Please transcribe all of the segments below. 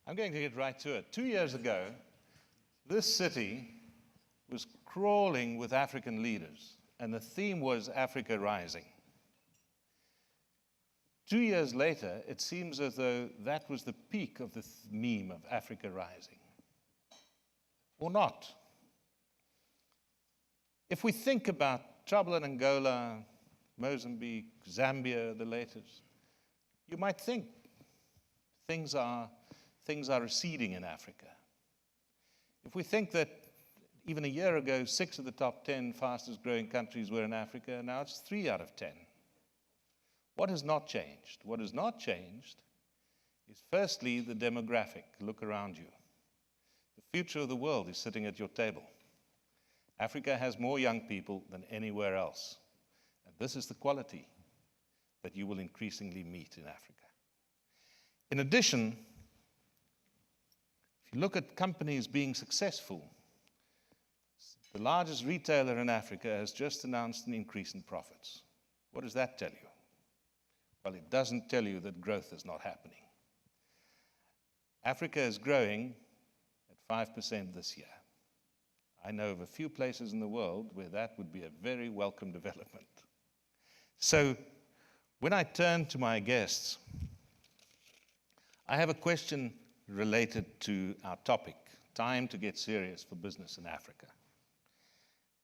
I'm going to get right to it. 2 years ago, this city was crawling with African leaders, and the theme was Africa Rising. 2 years later, it seems as though that was the peak of the meme of Africa Rising. Or not. If we think about trouble in Angola, Mozambique, Zambia, the latest, you might think things are receding in Africa. If we think that even a year ago, 6 of the top 10 fastest growing countries were in Africa, now it's 3 out of 10. What has not changed? What has not changed is firstly the demographic. Look around you. The future of the world is sitting at your table. Africa has more young people than anywhere else. And this is the quality that you will increasingly meet in Africa. In addition, if you look at companies being successful, the largest retailer in Africa has just announced an increase in profits. What does that tell you? Well, it doesn't tell you that growth is not happening. Africa is growing at 5% this year. I know of a few places in the world where that would be a very welcome development. So, when I turn to my guests, I have a question related to our topic, time to get serious for business in Africa.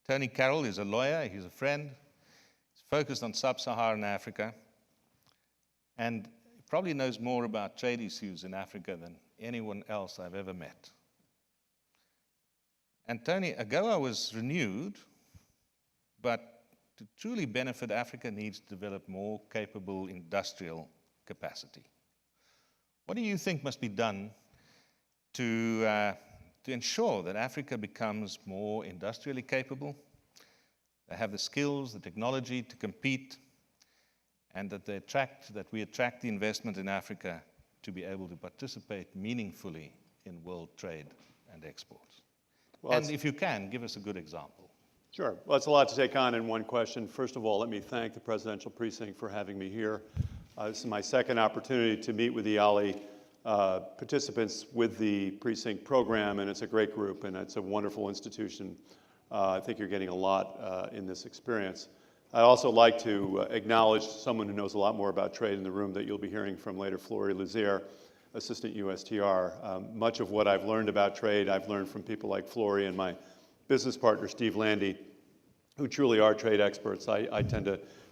Tony Carroll is a lawyer, he's a friend, he's focused on sub-Saharan Africa, and he probably knows more about trade issues in Africa than anyone else I've ever met. And Tony, AGOA was renewed, but to truly benefit, Africa needs to develop more capable industrial capacity. What do you think must be done to ensure that Africa becomes more industrially capable, they have the skills, the technology to compete, and that we attract the investment in Africa to be able to participate meaningfully in world trade and exports? Well, and if you can, give us a good example. Sure. Well, it's a lot to take on in one question. First of all, let me thank the Presidential Precinct for having me here. This is my second opportunity to meet with the YALI participants with the Precinct program, and it's a great group, and it's a wonderful institution. I think you're getting a lot in this experience. I'd also like to acknowledge someone who knows a lot more about trade in the room that you'll be hearing from later, Flory Lazier, Assistant USTR. Much of what I've learned about trade, I've learned from people like Flory and my business partner, Steve Landy, who truly are trade experts.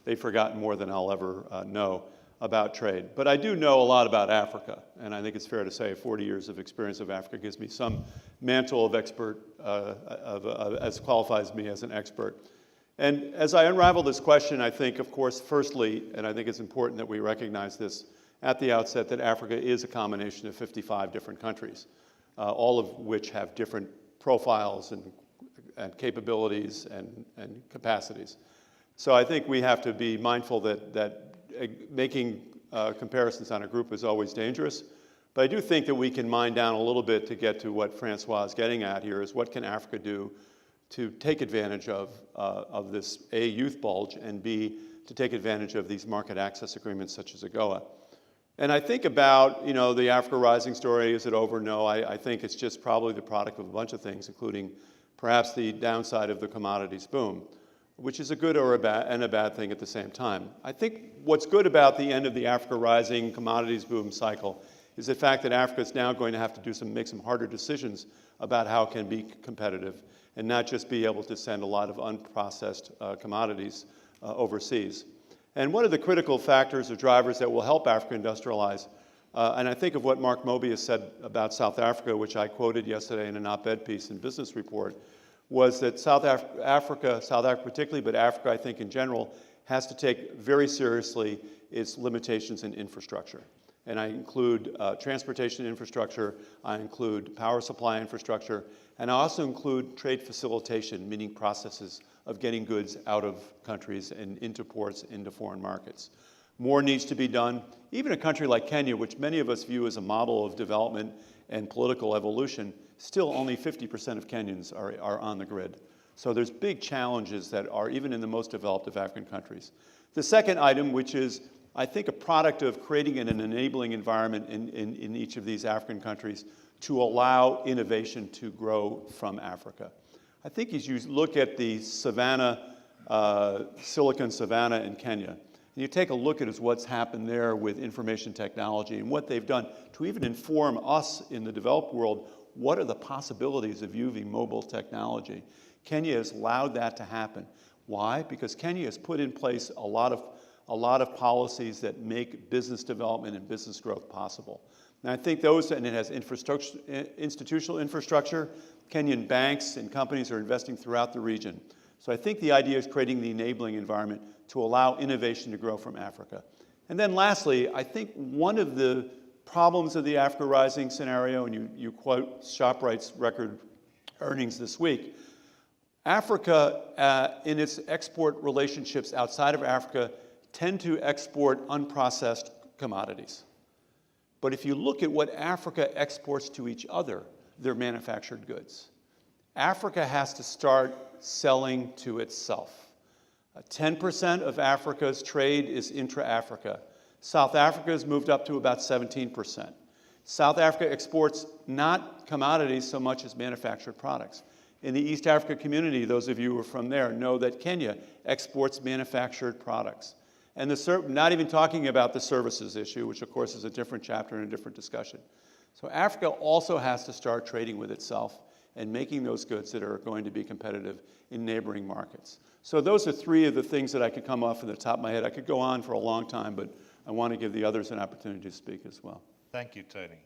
They've forgotten more than I'll ever know about trade. But I do know a lot about Africa, and I think it's fair to say 40 years of experience of Africa gives me some mantle of expert, as qualifies me as an expert. And as I unravel this question, I think, of course, firstly, and I think it's important that we recognize this at the outset, that Africa is a combination of 55 different countries, all of which have different profiles and capabilities and capacities. So I think we have to be mindful that making comparisons on a group is always dangerous. But I do think that we can mine down a little bit to get to what Francois is getting at here, is what can Africa do to take advantage of this, A, youth bulge, and B, to take advantage of these market access agreements such as AGOA. And I think about, the Africa Rising story, is it over? No, I think it's just probably the product of a bunch of things, including perhaps the downside of the commodities boom, which is a good or a bad thing at the same time. I think what's good about the end of the Africa Rising commodities boom cycle is the fact that Africa is now going to have to make some harder decisions about how it can be competitive and not just be able to send a lot of unprocessed commodities overseas. And one of the critical factors or drivers that will help Africa industrialize, and I think of what Mark Mobius said about South Africa, which I quoted yesterday in an op-ed piece in Business Report, was that South Africa particularly, but Africa I think in general, has to take very seriously its limitations in infrastructure. And I include transportation infrastructure, I include power supply infrastructure, and I also include trade facilitation, meaning processes of getting goods out of countries and into ports, into foreign markets. More needs to be done. Even a country like Kenya, which many of us view as a model of development and political evolution, still only 50% of Kenyans are on the grid. So there's big challenges that are even in the most developed of African countries. The second item, which is I think, a product of creating an enabling environment in each of these African countries to allow innovation to grow from Africa. I think as you look at the savanna, Silicon Savannah in Kenya, and you take a look at what's happened there with information technology and what they've done to even inform us in the developed world, what are the possibilities of using mobile technology? Kenya has allowed that to happen. Why? Because Kenya has put in place a lot of policies that make business development and business growth possible. And I think those, and it has institutional infrastructure. Kenyan banks and companies are investing throughout the region. So I think the idea is creating the enabling environment to allow innovation to grow from Africa. And then lastly, I think one of the problems of the Africa Rising scenario, and you quote ShopRite's record earnings this week, Africa, in its export relationships outside of Africa, tend to export unprocessed commodities. But if you look at what Africa exports to each other, they're manufactured goods. Africa has to start selling to itself. 10% of Africa's trade is intra-Africa. South Africa has moved up to about 17%. South Africa exports not commodities so much as manufactured products. In the East Africa community, those of you who are from there know that Kenya exports manufactured products. And not even talking about the services issue, which of course is a different chapter and a different discussion. So Africa also has to start trading with itself and making those goods that are going to be competitive in neighboring markets. So those are three of the things that I could come off from the top of my head. I could go on for a long time, but I want to give the others an opportunity to speak as well. Thank you, Tony.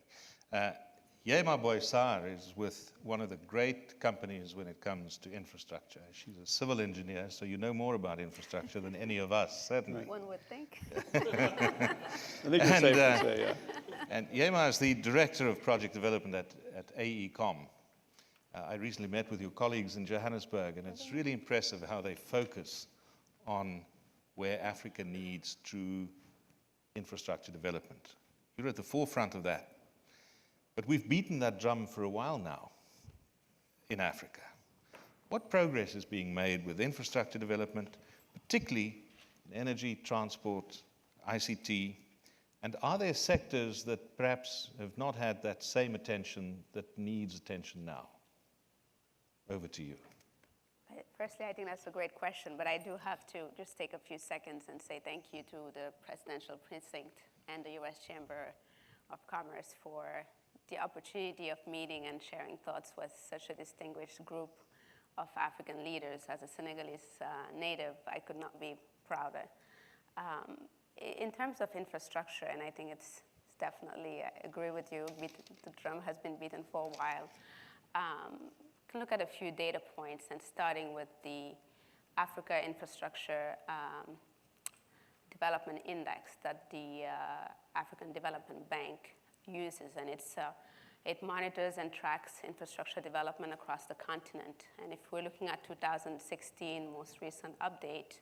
Yaye-Mah is with one of the great companies when it comes to infrastructure. She's a civil engineer, so you know more about infrastructure than any of us, certainly. One would think. I think it's safe to say, yeah. And Yaye-Mah is the Director of Project Development at AECOM. I recently met with your colleagues in Johannesburg, and it's really impressive how they focus on where Africa needs true infrastructure development. You're at the forefront of that. But we've beaten that drum for a while now in Africa. What progress is being made with infrastructure development, particularly in energy, transport, ICT, and are there sectors that perhaps have not had that same attention that needs attention now? Over to you. Firstly, I think that's a great question, but I do have to just take a few seconds and say thank you to the Presidential Precinct and the U.S. Chamber of Commerce for the opportunity of meeting and sharing thoughts with such a distinguished group of African leaders. As a Senegalese native, I could not be prouder. In terms of infrastructure, and I think it's definitely, I agree with you, the drum has been beaten for a while. Can look at a few data points, and starting with the Africa Infrastructure Development Index that the African Development Bank uses, and it monitors and tracks infrastructure development across the continent. And if we're looking at 2016, most recent update,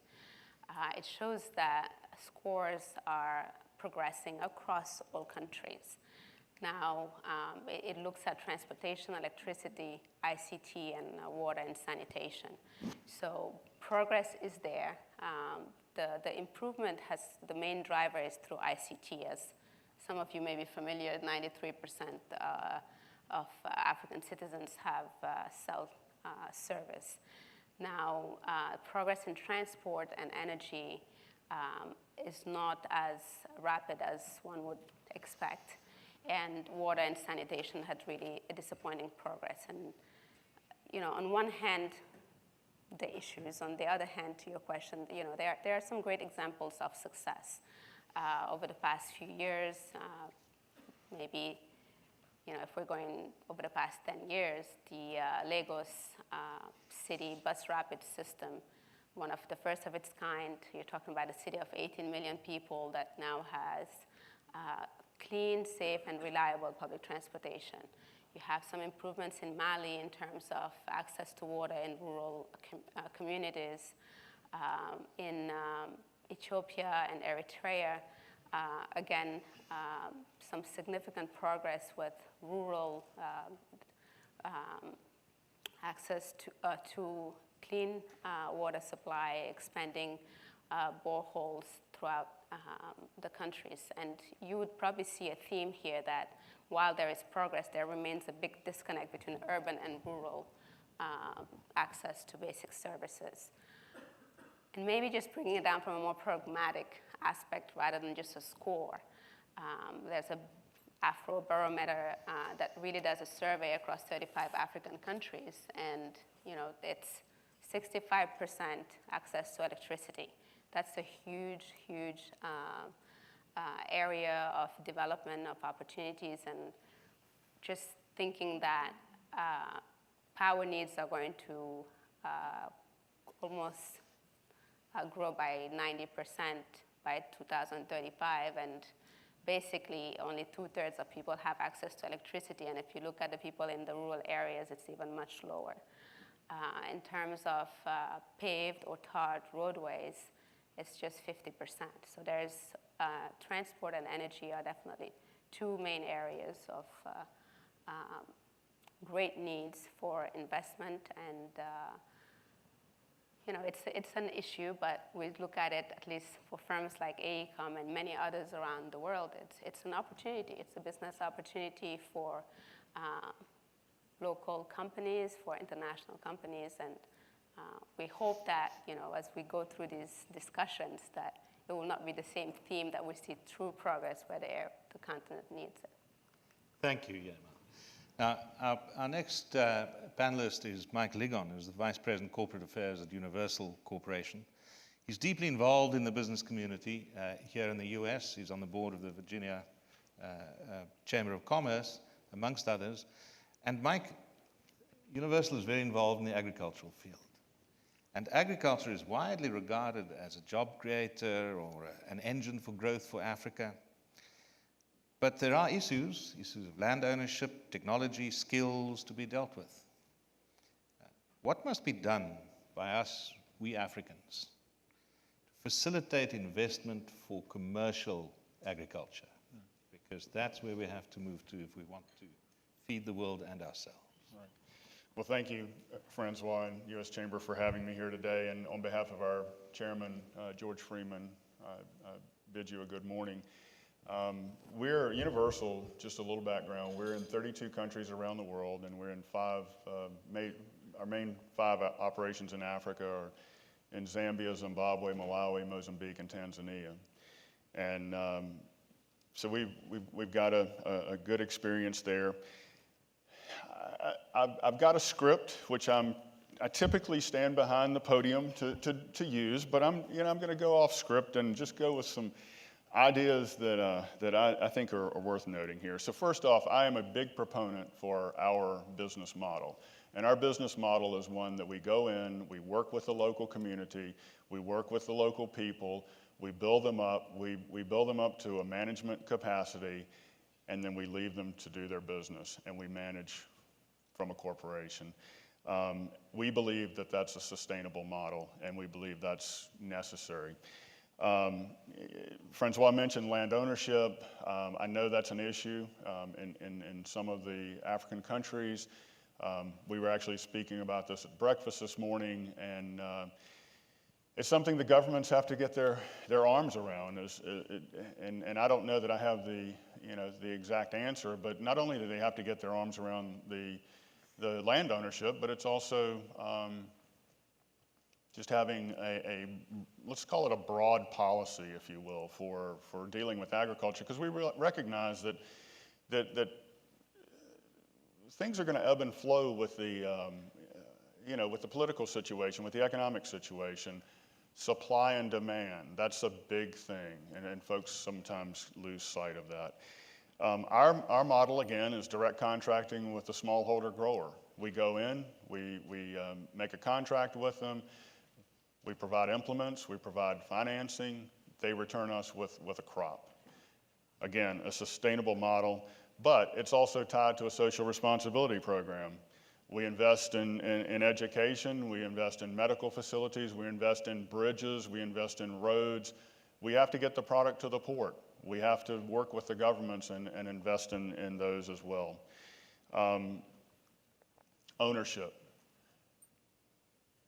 it shows that scores are progressing across all countries. Now, it looks at transportation, electricity, ICT, and water and sanitation. So progress is there. The improvement the main driver is through ICT. As some of you may be familiar, 93% of African citizens have cell service. Now, progress in transport and energy is not as rapid as one would expect. And water and sanitation had really a disappointing progress. And, on one hand, the issues. On the other hand, to your question, there are some great examples of success. Over the past few years, maybe, if we're going over the past 10 years, the Lagos city bus rapid system, one of the first of its kind. You're talking about a city of 18 million people that now has clean, safe, and reliable public transportation. You have some improvements in Mali in terms of access to water in rural communities. In Ethiopia and Eritrea, again, some significant progress with rural access to clean water supply, expanding boreholes throughout the countries. And you would probably see a theme here that while there is progress, there remains a big disconnect between urban and rural access to basic services. And maybe just bringing it down from a more pragmatic aspect rather than just a score. There's a Afrobarometer that really does a survey across 35 African countries, and it's 65% access to electricity. That's a huge, huge area of development, of opportunities, and just thinking that power needs are going to almost grow by 90% by 2035, and basically only 2/3 of people have access to electricity, and if you look at the people in the rural areas, it's even much lower. In terms of paved or tarred roadways, it's just 50%. So there's transport and energy are definitely two main areas of great needs for investment, and it's an issue, but we look at it, at least for firms like Yaye-Mah and many others around the world, it's an opportunity. It's a business opportunity for local companies, for international companies, and we hope that, as we go through these discussions, that it will not be the same theme, that we see true progress where the continent needs it. Thank you, Yaye-Mah. Now, our next panelist is Mike Ligon, who's the Vice President Corporate Affairs at Universal Corporation. He's deeply involved in the business community here in the US. He's on the board of the Virginia Chamber of Commerce, amongst others. And Mike, Universal is very involved in the agricultural field. And agriculture is widely regarded as a job creator or an engine for growth for Africa. But there are issues of land ownership, technology, skills to be dealt with. What must be done by us, we Africans, to facilitate investment for commercial agriculture? Because that's where we have to move to if we want to feed the world and ourselves. Right. Well, thank you, Francois and U.S. Chamber, for having me here today. And on behalf of our chairman, George Freeman, I bid you a good morning. We're Universal, just a little background, we're in 32 countries around the world, and we're in our main 5 operations in Africa are in Zambia, Zimbabwe, Malawi, Mozambique, and Tanzania. And so we've got a good experience there. I've got a script, which I typically stand behind the podium to use, but I'm going to go off script and just go with some ideas that I think are worth noting here. So first off, I am a big proponent for our business model. And our business model is one that we go in, we work with the local community, we work with the local people, we build them up, we build them up to a management capacity, and then we leave them to do their business, and we manage from a corporation. We believe that that's a sustainable model, and we believe that's necessary. Francois mentioned land ownership. I know that's an issue in some of the African countries. We were actually speaking about this at breakfast this morning, and it's something the governments have to get their arms around. And I don't know that I have the exact answer, but not only do they have to get their arms around the land ownership, but it's also just having let's call it a broad policy, if you will, for dealing with agriculture, because we recognize that things are going to ebb and flow with with the political situation, with the economic situation. Supply and demand, that's a big thing, and folks sometimes lose sight of that. Our model, again, is direct contracting with the smallholder grower. We go in, we make a contract with them, we provide implements, we provide financing, they return us with a crop. Again, a sustainable model, but it's also tied to a social responsibility program. We invest in education, we invest in medical facilities, we invest in bridges, we invest in roads. We have to get the product to the port. We have to work with the governments and invest in those as well. Ownership.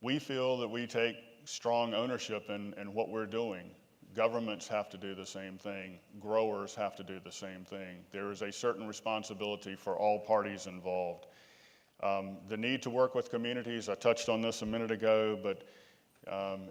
We feel that we take strong ownership in what we're doing. Governments have to do the same thing. Growers have to do the same thing. There is a certain responsibility for all parties involved. The need to work with communities, I touched on this a minute ago, but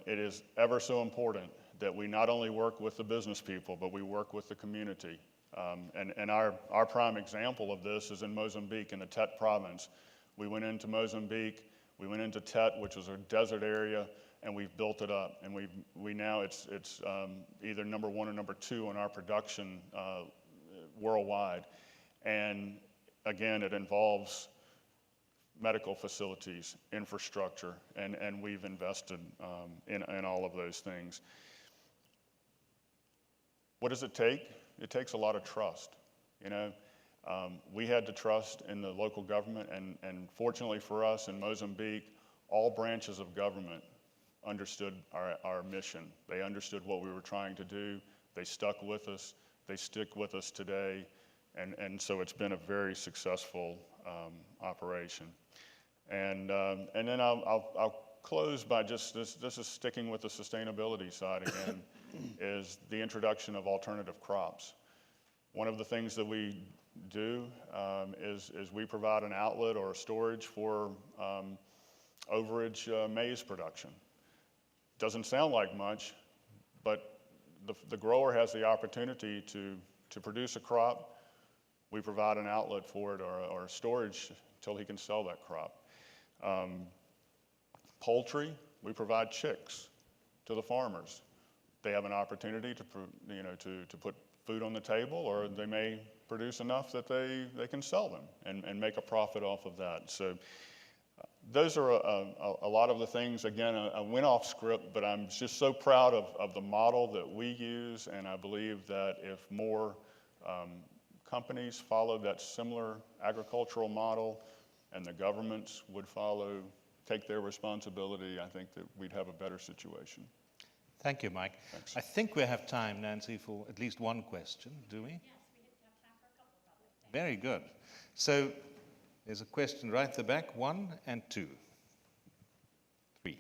it is ever so important that we not only work with the business people, but we work with the community. And our prime example of this is in Mozambique, in the Tet province. We went into Mozambique, we went into Tet, which was a desert area, and we've built it up. And we now, it's either number 1 or number 2 in our production worldwide. And again, it involves medical facilities, infrastructure, and we've invested in all of those things. What does it take? It takes a lot of trust. You know, we had to trust in the local government, and fortunately for us in Mozambique, all branches of government understood our mission. They understood what we were trying to do. They stuck with us. They stick with us today, and so it's been a very successful operation. And then I'll close by just this is sticking with the sustainability side again, is the introduction of alternative crops. One of the things that we do is we provide an outlet or a storage for overage maize production. Doesn't sound like much, but the grower has the opportunity to produce a crop. We provide an outlet for it or storage until he can sell that crop. Poultry, we provide chicks to the farmers. They have an opportunity to put food on the table, or they may produce enough that they can sell them and make a profit off of that. So those are a lot of the things. Again, I went off script, but I'm just so proud of the model that we use, and I believe that if more companies followed that similar agricultural model and the governments would take their responsibility, I think that we'd have a better situation. Thank you, Mike. Thanks. I think we have time, Nancy, for at least one question, do we? Yes, we have time for a couple, probably. Very good. So there's a question right at the back, 1 and 2. 3.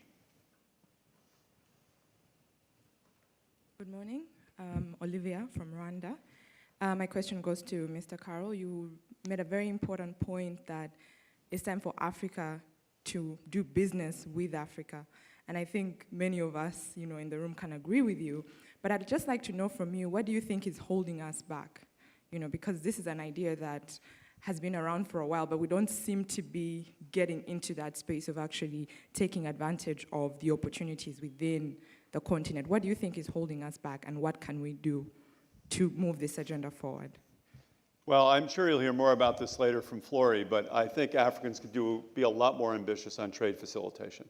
Good morning. Olivia from Rwanda. My question goes to Mr. Carroll. You made a very important point that it's time for Africa to do business with Africa. And I think many of us, in the room can agree with you. But I'd just like to know from you, what do you think is holding us back? Because this is an idea that has been around for a while, but we don't seem to be getting into that space of actually taking advantage of the opportunities within the continent. What do you think is holding us back, and what can we do to move this agenda forward? Well, I'm sure you'll hear more about this later from Flory, but I think Africans could be a lot more ambitious on trade facilitation.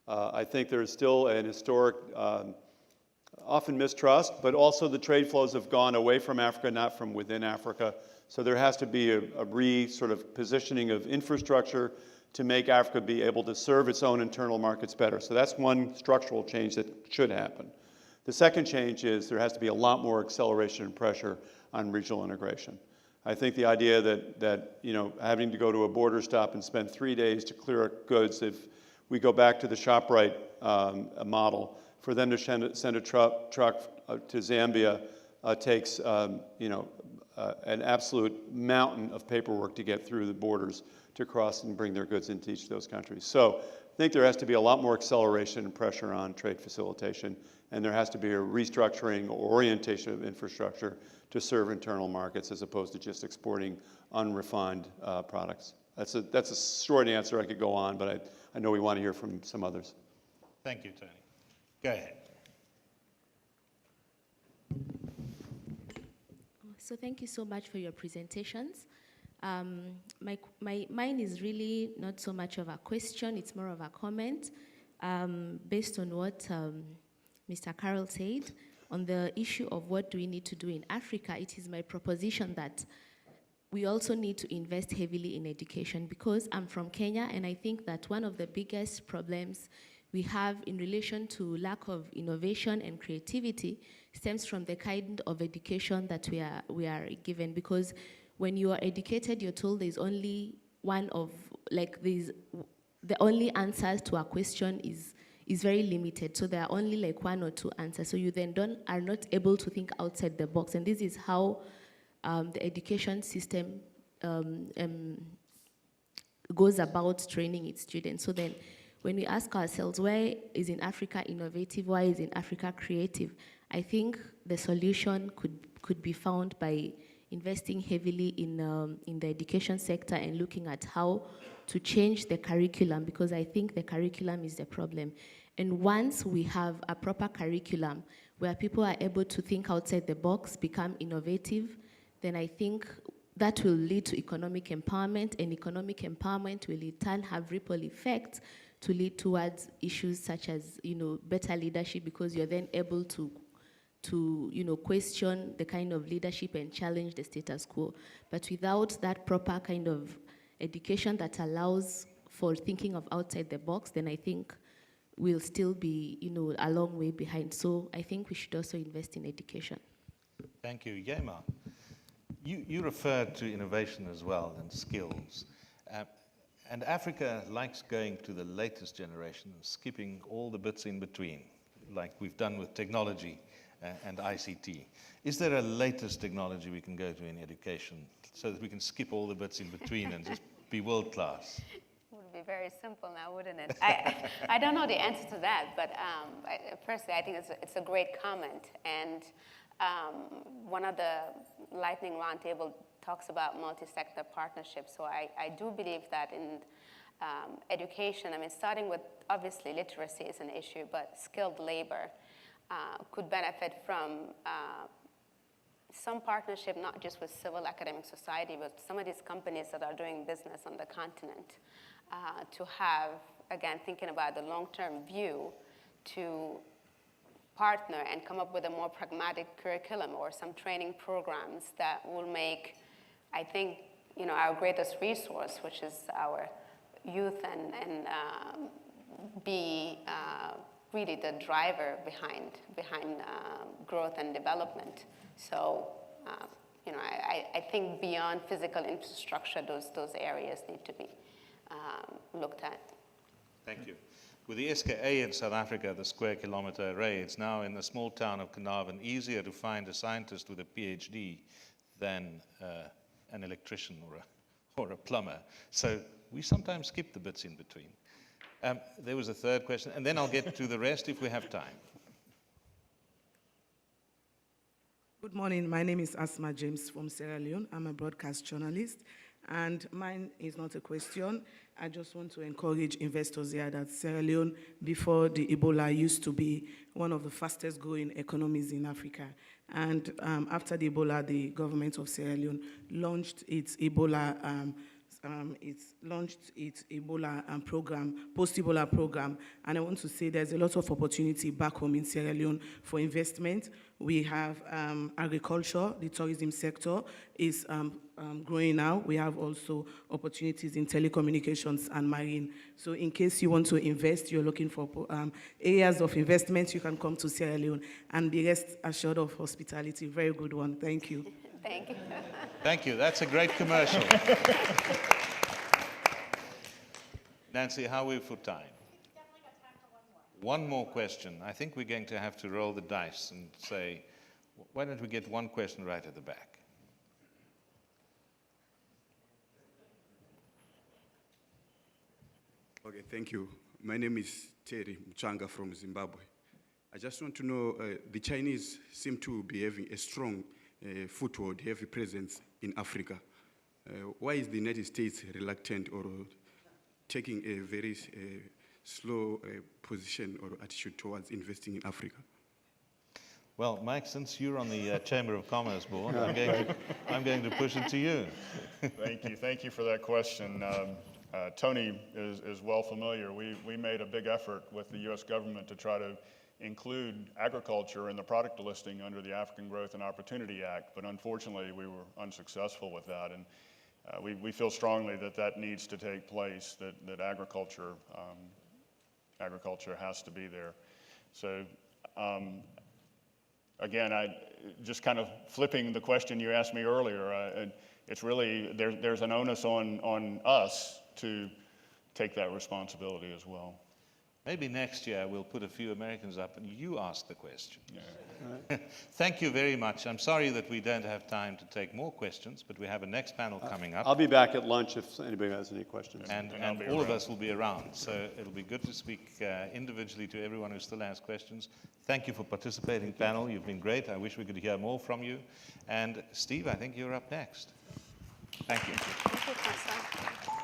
I think there's still an historic, often mistrust, but also the trade flows have gone away from Africa, not from within Africa. So there has to be a sort of positioning of infrastructure to make Africa be able to serve its own internal markets better. So that's one structural change that should happen. The second change is there has to be a lot more acceleration and pressure on regional integration. I think the idea that having to go to a border stop and spend 3 days to clear goods, if we go back to the ShopRite model, for them to send a truck to Zambia takes an absolute mountain of paperwork to get through the borders to cross and bring their goods into each of those countries. So I think there has to be a lot more acceleration and pressure on trade facilitation, and there has to be a restructuring or orientation of infrastructure to serve internal markets as opposed to just exporting unrefined products. That's a short answer. I could go on, but I know we want to hear from some others. Thank you, Tony. Go ahead. So thank you so much for your presentations. Mine is really not so much of a question, it's more of a comment based on what Mr. Carroll said on the issue of what do we need to do in Africa. It is my proposition that we also need to invest heavily in education, because I'm from Kenya, and I think that one of the biggest problems we have in relation to lack of innovation and creativity stems from the kind of education that we are given. Because when you are educated, you're told there's only the only answer to a question is is very limited. So there are only like one or two answers. So you then are not able to think outside the box. And this is how the education system goes about training its students. So then when we ask ourselves, why is in Africa innovative? Why is in Africa creative? I think the solution could be found by investing heavily in the education sector and looking at how to change the curriculum, because I think the curriculum is the problem. And once we have a proper curriculum where people are able to think outside the box, become innovative, then I think that will lead to economic empowerment, and economic empowerment will in turn have ripple effects to lead towards issues such as, better leadership, because you're then able to question the kind of leadership and challenge the status quo. But without that proper kind of education that allows for thinking of outside the box, then I think we'll still be, a long way behind. So I think we should also invest in education. Thank you. Yaye-Mah, you referred to innovation as well and skills. And Africa likes going to the latest generation and skipping all the bits in between, like we've done with technology and ICT. Is there a latest technology we can go to in education so that we can skip all the bits in between and just be world class? It would be very simple now, wouldn't it? I don't know the answer to that, but personally, I think it's a great comment. And one of the Lightning Roundtable talks about multi-sector partnerships. So I do believe that in education, starting with, obviously, literacy is an issue, but skilled labor could benefit from some partnership, not just with civil academic society, but some of these companies that are doing business on the continent, to have, again, thinking about the long-term view, to partner and come up with a more pragmatic curriculum or some training programs that will make, I think, our greatest resource, which is our youth, and be really the driver behind growth and development. So, I think beyond physical infrastructure, those areas need to be looked at. Thank you. With the SKA in South Africa, the square kilometer array, it's now in the small town of Carnarvon easier to find a scientist with a PhD than an electrician or a plumber. So we sometimes skip the bits in between. There was a third question, and then I'll get to the rest if we have time. Good morning. My name is Asma James from Sierra Leone. I'm a broadcast journalist, and mine is not a question. I just want to encourage investors here that Sierra Leone, before the Ebola, used to be one of the fastest growing economies in Africa. And after the Ebola, the government of Sierra Leone launched its Ebola program, post-Ebola program. And I want to say there's a lot of opportunity back home in Sierra Leone for investment. We have agriculture, the tourism sector is growing now. We have also opportunities in telecommunications and marine. So in case you want to invest, you're looking for areas of investment, you can come to Sierra Leone and be rest assured of hospitality. Very good one. Thank you. Thank you. Thank you. That's a great commercial. Nancy, how are we for time? One more question. I think we're going to have to roll the dice and say, why don't we get one question right at the back? Okay, thank you. My name is Terry Mchanga from Zimbabwe. I just want to know, the Chinese seem to be having a strong foothold, heavy presence in Africa. Why is the United States reluctant or taking a very slow position or attitude towards investing in Africa? Well, Mike, since you're on the Chamber of Commerce board, I'm going to push it to you. Thank you for that question. Tony is well familiar. We made a big effort with the U.S. government to try to include agriculture in the product listing under the African Growth and Opportunity Act, but unfortunately we were unsuccessful with that. And we feel strongly that that needs to take place, that agriculture has to be there. So again, I just kind of flipping the question you asked me earlier, it's really, there's an onus on us to take that responsibility as well. Maybe next year we'll put a few Americans up and you ask the question. Thank you very much. I'm sorry that we don't have time to take more questions, but we have a next panel coming up. I'll be back at lunch if anybody has any questions. And all of us will be around. So it'll be good to speak individually to everyone who still has questions. Thank you for participating, panel. You've been great. I wish we could hear more from you. And Steve, I think you're up next. Thank you. Thank you, Councillor.